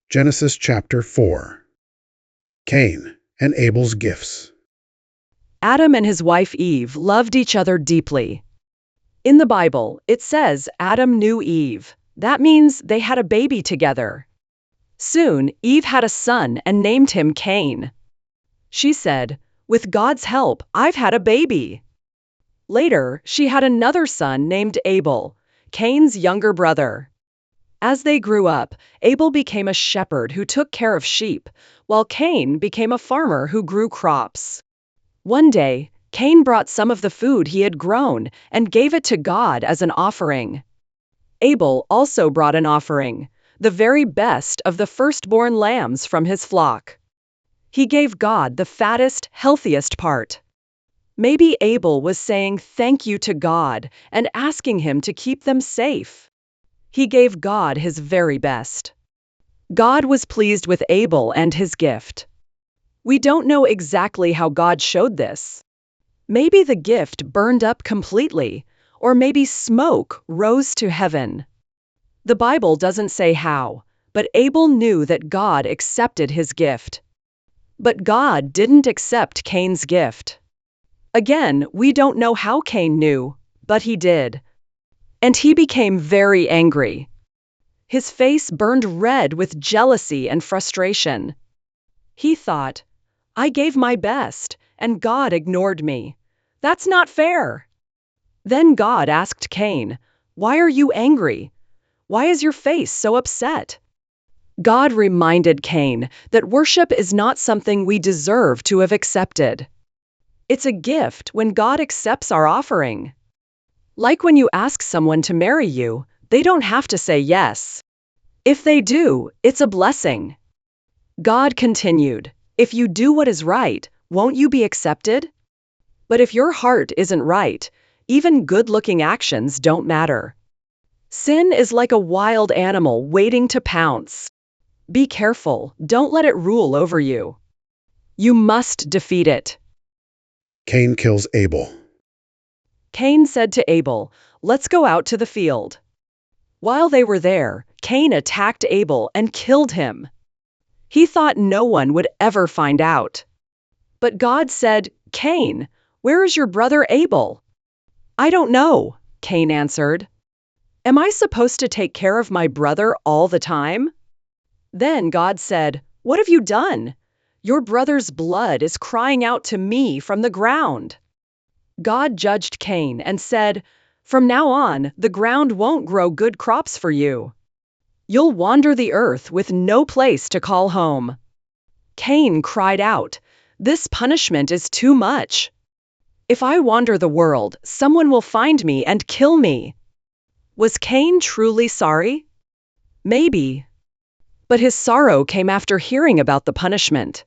Genesis chapter 4. Cain and Abel's gifts. Adam and his wife Eve loved each other deeply. In the Bible, it says Adam knew Eve. That means they had a baby together. Soon, Eve had a son and named him Cain. She said, "With God's help, I've had a baby." Later, she had another son named Abel, Cain's younger brother. As they grew up, Abel became a shepherd who took care of sheep, while Cain became a farmer who grew crops. One day, Cain brought some of the food he had grown and gave it to God as an offering. Abel also brought an offering, the very best of the firstborn lambs from his flock. He gave God the fattest, healthiest part. Maybe Abel was saying thank you to God and asking him to keep them safe. He gave God his very best. God was pleased with Abel and his gift. We don't know exactly how God showed this. Maybe the gift burned up completely, or maybe smoke rose to heaven. The Bible doesn't say how, but Abel knew that God accepted his gift. But God didn't accept Cain's gift. Again, we don't know how Cain knew, but he did. And he became very angry. His face burned red with jealousy and frustration. He thought, "I gave my best, and God ignored me. That's not fair." Then God asked Cain, "Why are you angry? Why is your face so upset?" God reminded Cain that worship is not something we deserve to have accepted. It's a gift when God accepts our offering. Like when you ask someone to marry you, they don't have to say yes. If they do, it's a blessing. God continued, "If you do what is right, won't you be accepted? But if your heart isn't right, even good-looking actions don't matter." Sin is like a wild animal waiting to pounce. Be careful, don't let it rule over you. You must defeat it. Cain kills Abel. Cain said to Abel, "Let's go out to the field." While they were there, Cain attacked Abel and killed him. He thought no one would ever find out. But God said, "Cain, where is your brother Abel?" "I don't know," Cain answered. "Am I supposed to take care of my brother all the time?" Then God said, "What have you done? Your brother's blood is crying out to me from the ground." God judged Cain and said, "From now on, the ground won't grow good crops for you. You'll wander the earth with no place to call home." Cain cried out, "This punishment is too much. If I wander the world, someone will find me and kill me." Was Cain truly sorry? Maybe. But his sorrow came after hearing about the punishment.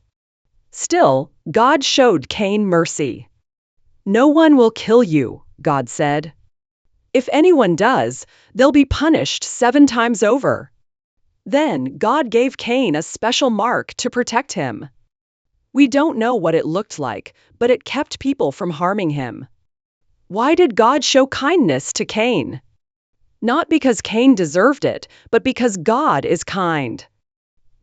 Still, God showed Cain mercy. "No one will kill you," God said. "If anyone does, they'll be punished 7 times over." Then God gave Cain a special mark to protect him. We don't know what it looked like, but it kept people from harming him. Why did God show kindness to Cain? Not because Cain deserved it, but because God is kind.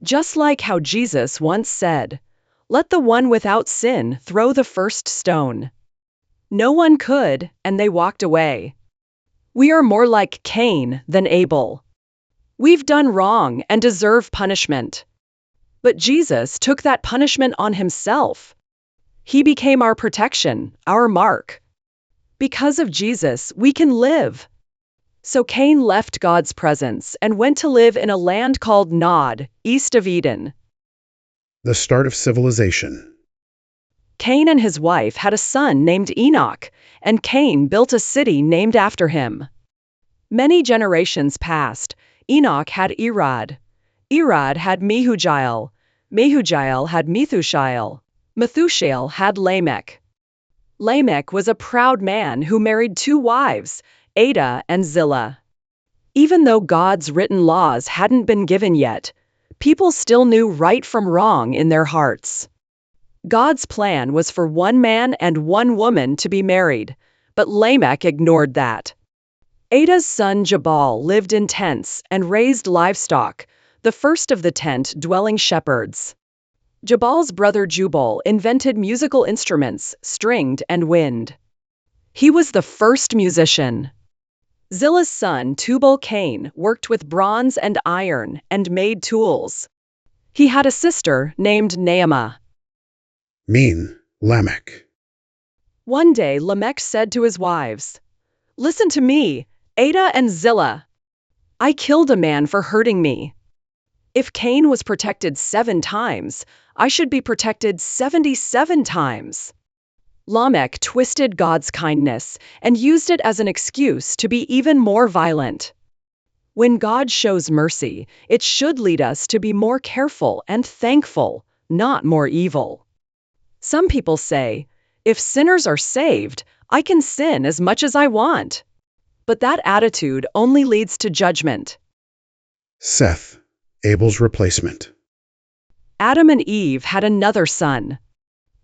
Just like how Jesus once said, "Let the one without sin throw the first stone." No one could, and they walked away. We are more like Cain than Abel. We've done wrong and deserve punishment. But Jesus took that punishment on himself. He became our protection, our mark. Because of Jesus, we can live. So Cain left God's presence and went to live in a land called Nod, east of Eden. The start of civilization. Cain and his wife had a son named Enoch, and Cain built a city named after him. Many generations passed. Enoch had Irad. Irad had Mehujael. Mehujael had Methushael. Methushael had Lamech. Lamech was a proud man who married 2 wives, Adah and Zillah. Even though God's written laws hadn't been given yet, people still knew right from wrong in their hearts. God's plan was for 1 man and 1 woman to be married, but Lamech ignored that. Adah's son Jabal lived in tents and raised livestock, the first of the tent-dwelling shepherds. Jabal's brother Jubal invented musical instruments, stringed and wind. He was the first musician. Zillah's son Tubal-Cain worked with bronze and iron and made tools. He had a sister named Naamah. Lamech. One day Lamech said to his wives, "Listen to me, Ada and Zillah. I killed a man for hurting me. If Cain was protected 7 times, I should be protected 77 times." Lamech twisted God's kindness and used it as an excuse to be even more violent. When God shows mercy, it should lead us to be more careful and thankful, not more evil. Some people say, if sinners are saved, I can sin as much as I want. But that attitude only leads to judgment. Seth, Abel's replacement. Adam and Eve had another son.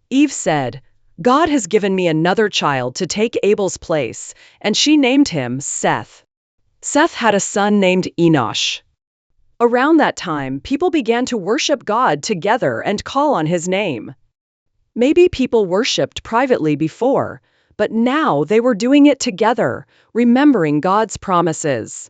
Eve said, "God has given me another child to take Abel's place," and she named him Seth. Seth had a son named Enosh. Around that time, people began to worship God together and call on his name. Maybe people worshipped privately before, but now they were doing it together, remembering God's promises.